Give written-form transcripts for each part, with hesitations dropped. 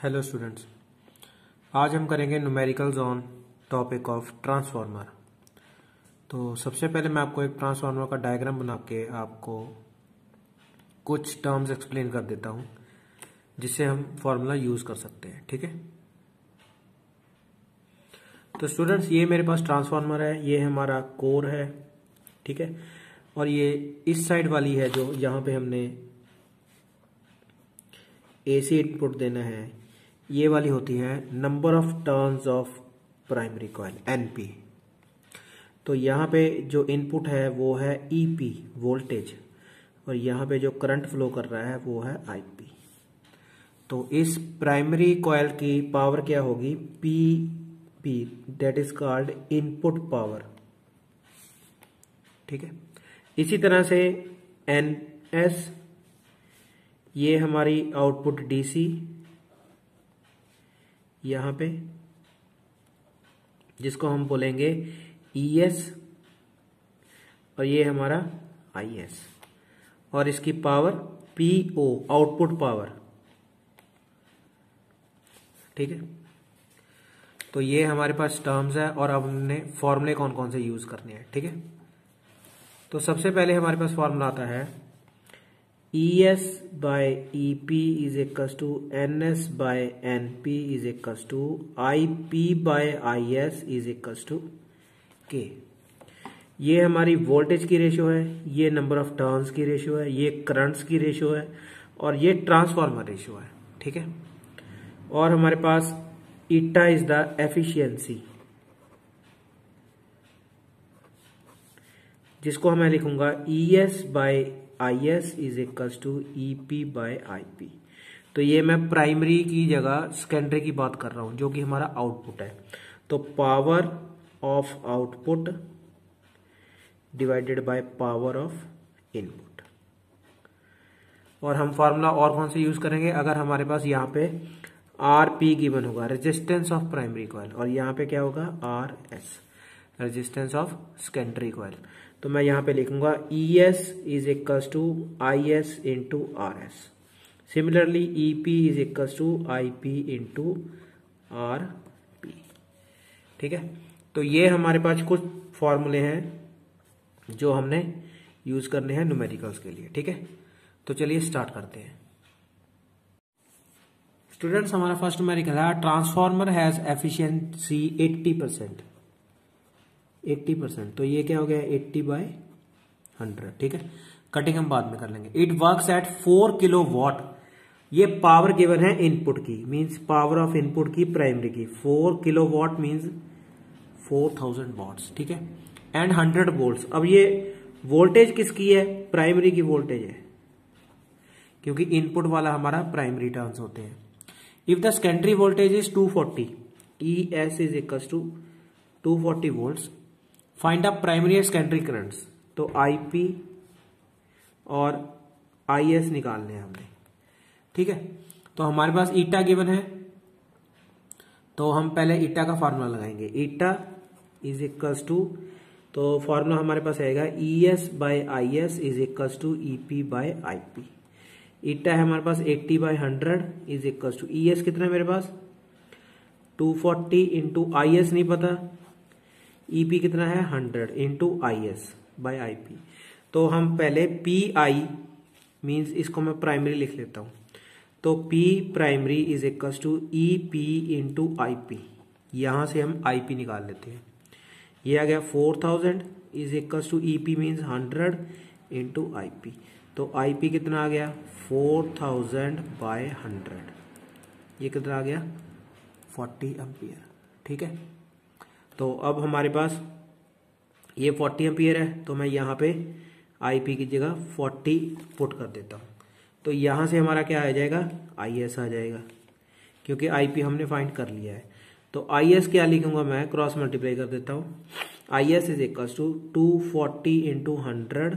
Hello students, आज हम करेंगे numericals on topic of transformer. तो सबसे पहले मैं आपको एक ट्रांसफार्मर का डायग्राम बना के आपको कुछ टर्म्स एक्सप्लेन कर देता हूं जिससे हम फॉर्मूला यूज कर सकते हैं। ठीक है, तो स्टूडेंट्स ये मेरे पास ट्रांसफार्मर है, ये हमारा कोर है। ठीक है, और ये इस साइड वाली है जो यहाँ पे हमने एसी इनपुट देना है, ये वाली होती है number of turns of primary coil NP. तो यहाँ पे जो इनपुट है वो है ईपी वोल्टेज, और यहाँ पे जो करंट फ्लो कर रहा है वो है आईपी। तो इस प्राइमरी कॉइल की पावर क्या होगी, P, that is called input power. ठीक है, इसी तरह से एन एस, ये हमारी आउटपुट डीसी यहां पे, जिसको हम बोलेंगे ईएस, और ये हमारा आईएस, और इसकी पावर पीओ आउटपुट पावर। ठीक है, तो ये हमारे पास टर्म्स है और अब हमने फॉर्मूले कौन कौन से यूज करने हैं। ठीक है, तो सबसे पहले हमारे पास फॉर्मूला आता है ES by EP is equals to NS by NP is equals to IP by IS is equals to K। ये हमारी वोल्टेज की रेशियो है, ये नंबर ऑफ टर्न्स की रेशियो है, ये करंट्स की रेशियो है, और ये ट्रांसफार्मर रेशियो है। ठीक है, और हमारे पास ईटा इज द एफिशिएंसी, जिसको मैं लिखूंगा ES by IS is equals to EP by IP। तो ये मैं प्राइमरी की जगह सेकेंडरी की बात कर रहा हूं, जो कि हमारा आउटपुट है। तो power of output divided by power of input. और हम फार्मूला और कौन से यूज करेंगे, अगर हमारे पास यहाँ पे RP गिवन होगा, रेजिस्टेंस ऑफ प्राइमरी कॉइल, और यहाँ पे क्या होगा RS, resistance of secondary coil. तो मैं यहां पे लिखूंगा ES is equals to IS into RS। Similarly EP is equals to IP into RP। ठीक है, तो ये हमारे पास कुछ फॉर्मूले हैं जो हमने यूज करने हैं न्यूमेरिकल्स के लिए। ठीक है, तो चलिए स्टार्ट करते हैं। स्टूडेंट्स, हमारा फर्स्ट न्यूमेरिकल है ट्रांसफार्मर हैज एफिशिएंसी 80%। तो ये क्या हो गया 80 बाय 100। ठीक है, कटिंग हम बाद में कर लेंगे। It works at 4 kilo watt. ये पावर गिवन है इनपुट की, मींस पावर ऑफ इनपुट की प्राइमरी की 4 किलो वॉट मींस 4000 वॉट्स। ठीक है, एंड 100 वोल्ट्स। अब ये वोल्टेज किसकी है, प्राइमरी की वोल्टेज है, क्योंकि इनपुट वाला हमारा प्राइमरी टर्न्स होते हैं। If the secondary voltage is 240, ES is equal to 240 volts, find the primary and secondary currents. तो IP और IS निकालने हैं हमने। ठीक है, तो हमारे पास ईटा गिवन है, तो हम पहले ईटा का फार्मूला लगाएंगे। ईटा इज इक्वल्स टू, तो फार्मूला हमारे पास आएगा ES by IS is equals to EP by IP। Eta है हमारे पास 80 by 100 is equals to, ES कितना है मेरे पास 240 इंटू IS नहीं पता, EP कितना है 100 इंटू IS बाय IP। तो हम पहले PI मीन्स इसको मैं प्राइमरी लिख लेता हूं, तो P primary is equals to EP into IP। यहां से हम IP निकाल लेते हैं। ये आ गया 4000 is equals to EP means 100 into IP। तो IP कितना आ गया 4000 बाय 100, ये कितना आ गया 40 एम्पियर। ठीक है, तो अब हमारे पास ये 40 एम्पियर है, तो मैं यहाँ पे IP की जगह 40 पुट कर देता हूँ। तो यहाँ से हमारा क्या आ जाएगा IS आ जाएगा, क्योंकि IP हमने फाइंड कर लिया है। तो IS क्या लिखूंगा मैं, क्रॉस मल्टीप्लाई कर देता हूँ। IS is equal to 240 into 100,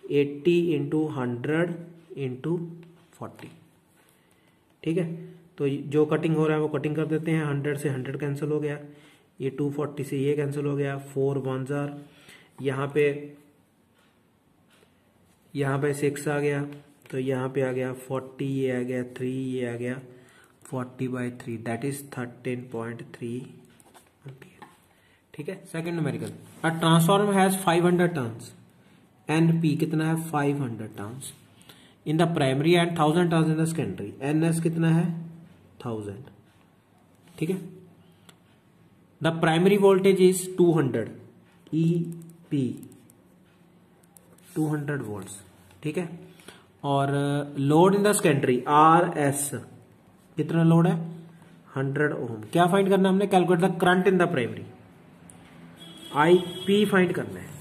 80 into 100 into 40। ठीक है, तो जो कटिंग हो रहा है वो कटिंग कर देते हैं। 100 से 100 कैंसिल हो गया, ये 240 से ये कैंसिल हो गया, 4 1 जार, यहाँ पे 6 आ गया, तो यहाँ पे आ गया 40, ये आ गया 3, ये आ गया 40/3 दैट इज 13.3 एम्पियर। ठीक है, second numerical, a transformer has 500 turns, NP कितना है 500 turns in the primary and 1000 turns in the secondary, NS कितना है 1000। ठीक है, the primary voltage is 200 EP 200 volts. ठीक है, और load in the secondary R S कितना लोड है 100 ओम। क्या फाइंड करना है हमने, calculate the current in the primary, IP find करना है।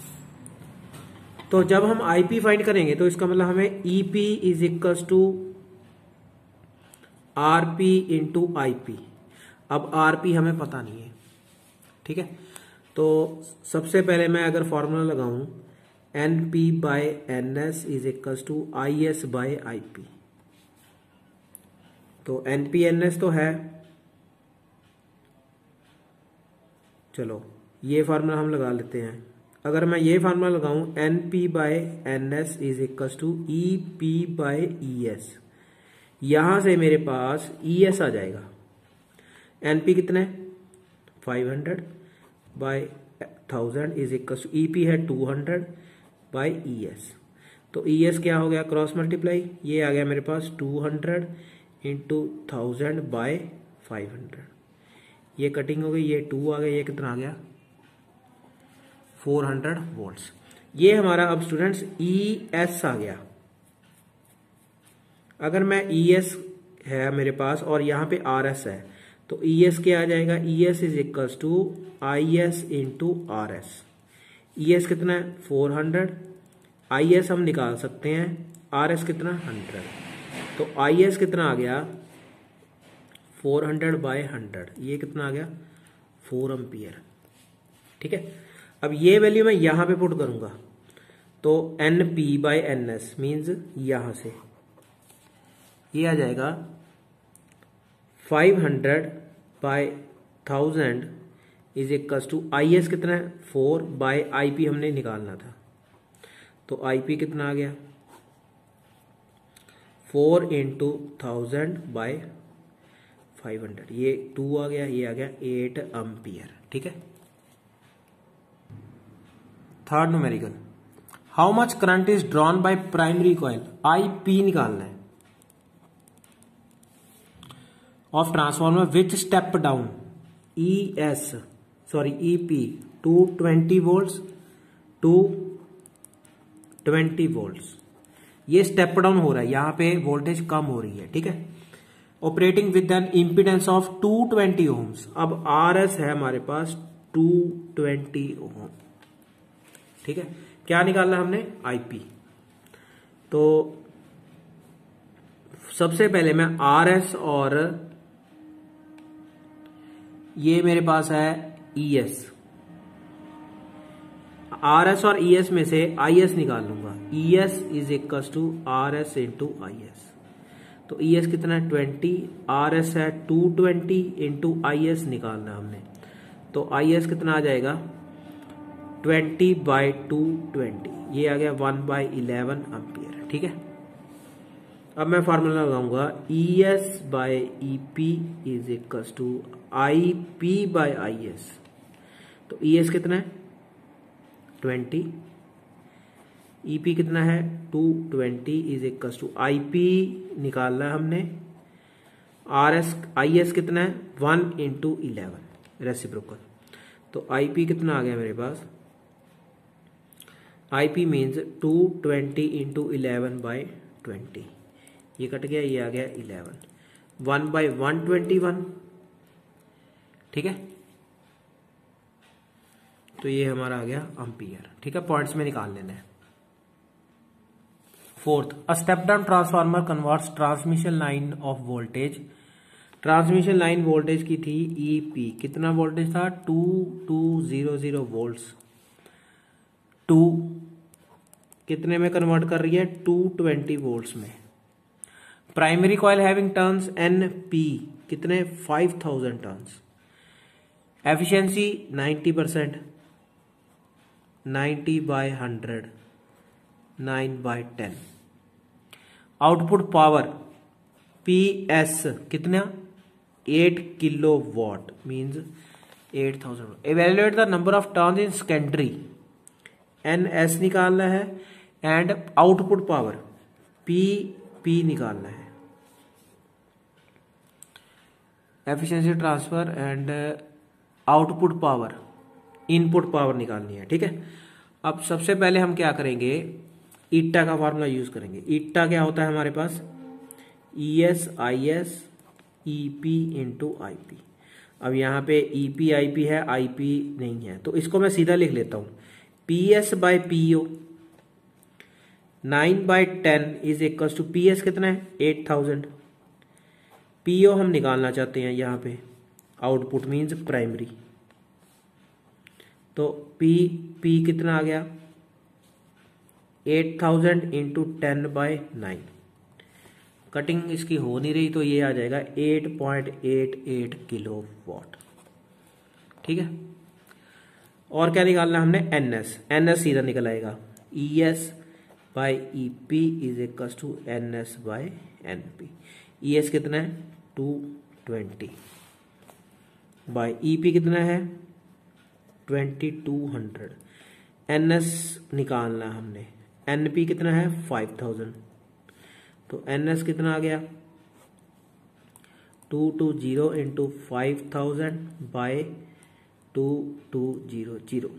तो जब हम आईपी फाइंड करेंगे तो इसका मतलब हमें EP is equal to RP into IP. अब आरपी हमें पता नहीं है। ठीक है, तो सबसे पहले मैं अगर फॉर्मूला लगाऊं N P by N S is equal to I S by I P, तो एन पी एन एस तो है, चलो ये फार्मूला हम लगा लेते हैं। अगर मैं ये फार्मूला लगाऊं N P by N S is equal to E P by E S, यहां से मेरे पास ई एस आ जाएगा। एन पी कितना है 500 by 1000 is equal to E P है 200 बाय ई एस, तो ई एस क्या हो गया क्रॉस मल्टीप्लाई, ये आ गया मेरे पास 200 इंटू 1000 बाय 500, ये कटिंग हो गई, ये 2 आ गया, ये कितना आ गया 400 वोल्ट्स। ये हमारा अब स्टूडेंट्स ई एस आ गया। अगर मैं ई एस है मेरे पास और यहां पे आर एस है, तो ई एस क्या आ जाएगा, E S is equal to I S into R S. E S कितना है 400, आई एस हम निकाल सकते हैं, आर एस कितना 100, तो आई एस कितना आ गया 400 बाय 100, ये कितना आ गया 4 एम्पियर। ठीक है, अब ये वैल्यू मैं यहां पे पुट करूंगा, तो N P by N S means यहां से ये आ जाएगा 500 by 1000 is equal to I S कितना है 4 बाय आई पी हमने निकालना था, तो आई पी कितना आ गया 4 इंटू 1000 बाय 500, ये 2 आ गया, ये आ गया 8 एम्पियर। ठीक है, third numerical, how much current is drawn by primary coil, I P निकालना है of transformer which step down E S sorry E P to 20 volts to 20 volts, ये स्टेप डाउन हो रहा है, यहां पे वोल्टेज कम हो रही है। ठीक है, operating with an impedance of 220 ohms. अब आर एस है हमारे पास 220 ओम। ठीक है, क्या निकालना हमने आईपी, तो सबसे पहले मैं आर एस और ये मेरे पास है ई एस, आर एस और ई एस में से आई एस निकाल लूंगा, E S is equal to R S into I S, तो ई एस कितना है 20, आर एस है 220 इंटू आई एस निकालना है हमने, तो आई एस कितना आ जाएगा 20 बाय 220, ये आ गया 1/11 एम्पियर। ठीक है, अब मैं फार्मूला लगाऊंगा E S by E P is equal to I P by I S, तो ई एस कितना है 20, ई पी कितना है 220 is equal to I P निकालना है हमने, आर एस आई एस कितना है 1 इंटू 11 रेसिप्रोकल, तो आई पी कितना आ गया मेरे पास, I P means 220 into 11 by 20, ये कट गया, ये आ गया 11, 1/121। ठीक है, तो ये हमारा आ गया एम्पियर। ठीक है, पॉइंट्स में निकाल लेना है। Fourth, a step down transformer converts transmission line of voltage, transmission line voltage की थी ईपी, कितना वोल्टेज था 2200 वोल्ट्स, 2 कितने में कन्वर्ट कर रही है 220 वोल्ट्स में। Primary coil having turns N P कितने 5000 turns, efficiency 90%, 90/100, 9/10। Output power P S कितना 8 kilo watt means 8000। Evaluate the number of turns in secondary, NS निकालना है, एंड आउटपुट पावर PP निकालना है, efficiency transfer and output power, input power निकालनी है। ठीक है, अब सबसे पहले हम क्या करेंगे, ईटा का फार्मूला यूज करेंगे। ईटा क्या होता है हमारे पास, ES IS EP into IP। अब यहाँ पे EP IP है, IP नहीं है, तो इसको मैं सीधा लिख लेता हूँ, PS by PO 9/10 is equal to PS कितना है 8000। PO हम निकालना चाहते हैं यहाँ पे, आउटपुट मीन्स प्राइमरी, तो P कितना आ गया 8000 इंटू 10/9। कटिंग इसकी हो नहीं रही तो ये आ जाएगा 8.88 किलो वॉट। ठीक है, और क्या निकालना हमने, NS सीधा निकल आएगा, ES by EP is equal to NS by NP। ES कितना है 220 बाई EP कितना है 2200। NS निकालना हमने, NP कितना है 5000, तो NS कितना आ गया 220 इंटू 5000 बाय 2200।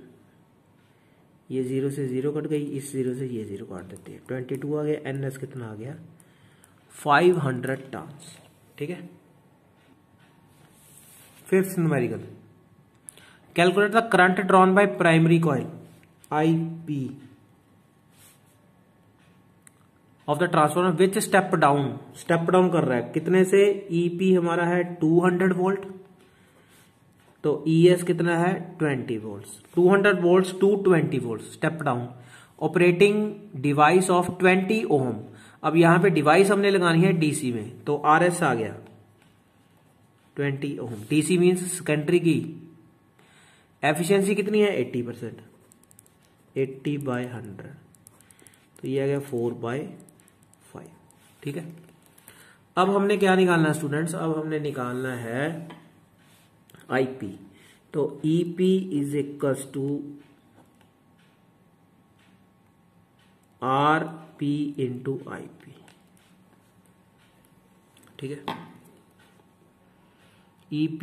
ये 0 से 0 कट गई, इस 0 से ये 0 काट देते हैं, 22 आ गया। NS कितना आ गया 500 टर्न्स। ठीक है, fifth numerical, calculate the current drawn by primary coil IP of the transformer which step down कर रहा है कितने से, EP हमारा है 200 वोल्ट, तो ES कितना है 20 volt, 200 volt to 20 volt step down. Operating device of 20 ohm. अब यहां पे डिवाइस हमने लगानी है DC में, तो RS आ गया 20 ओम। DC मीन्स सेकेंडरी की एफिशिएंसी कितनी है 80%, 80/100, तो ये आ गया 4/5। ठीक है, अब हमने क्या निकालना है स्टूडेंट्स, अब हमने निकालना है IP, तो EP is equal to RP into IP। ठीक है, EP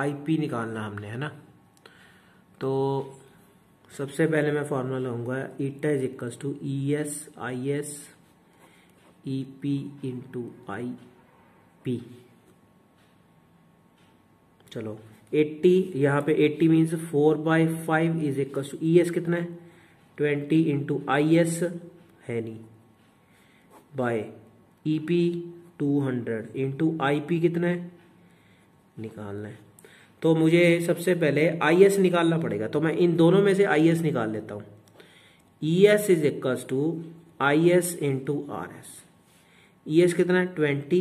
IP निकालना हमने, है ना, तो सबसे पहले मैं फॉर्मूला लाऊंगा, eta is equal to ES IS EP into IP। चलो 80, यहाँ पे 80 मीन्स 4/5 इज इक्वल टू ES कितना है 20 इंटू IS है नहीं, बाय EP 200 इंटू IP कितना है निकालना है। तो मुझे सबसे पहले IS निकालना पड़ेगा, तो मैं इन दोनों में से IS निकाल लेता हूं। ES is equal to IS into RS। ES कितना है 20,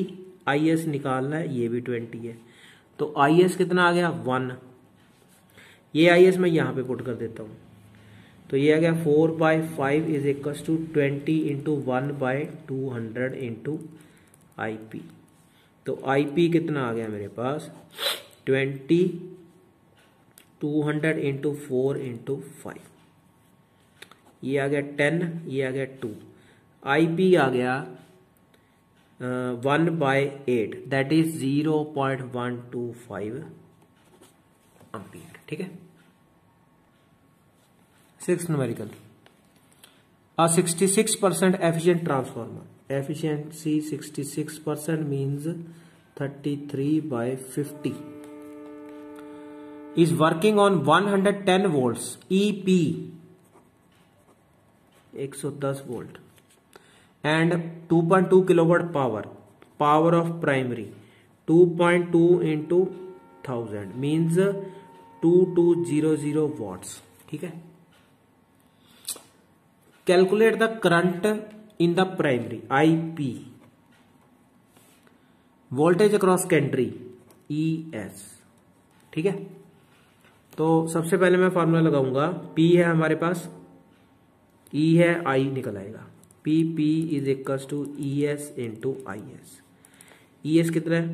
IS निकालना है, ये भी 20 है, तो IS कितना आ गया 1। ये IS मैं यहां पे पुट कर देता हूं, तो ये आ गया 4/5 is equal to 20 into 1/200 into IP। तो IP कितना आ गया मेरे पास 20, 200 इंटू 4 इंटू 5, ये आ गया 10, ये आ गया 2। IP आ गया 1/8 दैट इज 0.125 एम्पियर। ठीक है, sixth numerical, a 66% efficient transformer, efficiency 66% means 33/50 is working on 110 volts EP 110 volt and 2.2 kilowatt power of primary 2.2 into 1000 means 2200 watts। ठीक है, calculate the current in the primary IP, voltage across secondary ES। ठीक है, तो सबसे पहले मैं formula लगाऊंगा, P है हमारे पास, E है, I निकल आएगा, PP is equal to ES into IS। ES कितना है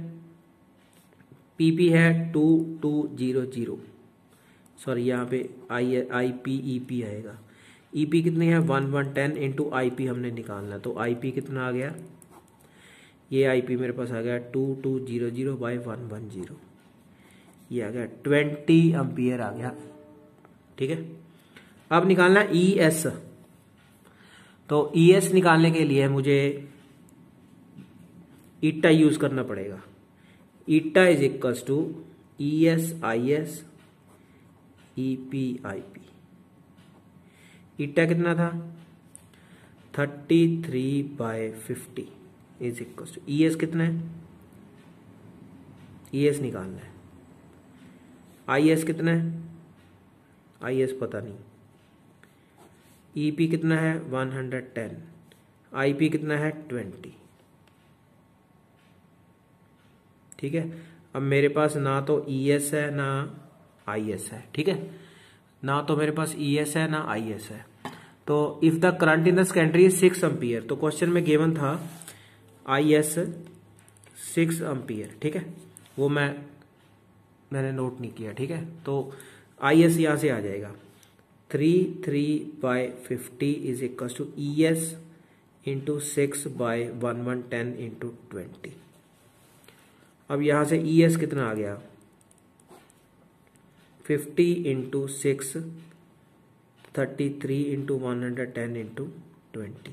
पीपी है 2200, सॉरी यहाँ पे आई पी ई पी आएगा। ईपी कितनी है 1110 इंटू आई पी हमने निकालना, तो आई पी कितना आ गया, ये आई पी मेरे पास आ गया 2200 बाई 110, ये आ गया 20 एम्पियर आ गया। ठीक है, अब निकालना ई एस। तो ई एस निकालने के लिए मुझे ईटा यूज करना पड़ेगा। Eta is equals to E S I S E P I P. Eta कितना था 33/50 is equals to E S कितना है, ई एस निकालना है। आई एस कितना है, आई एस पता नहीं। ई पी कितना है 110, आई पी कितना है 20। ठीक है, अब मेरे पास ना तो ई एस है ना आई एस है। ठीक है, ना तो मेरे पास ई एस है ना आई एस है। तो if the current in the secondary is 6 ampere, तो क्वेश्चन में गिवन था आई एस 6 एम्पियर। ठीक है, वो मैंने नोट नहीं किया। ठीक है, तो आई एस यहां से आ जाएगा 33/50 is equal to E S into 6/1110 into 20। अब यहां से ई एस कितना आ गया 50 इंटू 6, 33 इंटू 110 इंटू 20।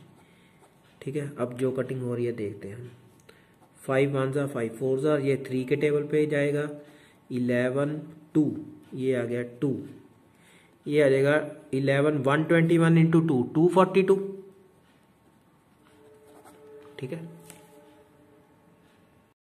ठीक है, अब जो कटिंग हो रही है देखते हैं हम। 5 1 ज़ा 5 4 ज़ा, ये 3 के टेबल पे जाएगा। 11 2, ये आ गया 2, ये आ जाएगा 11 121 इंटू 2 242। ठीक है,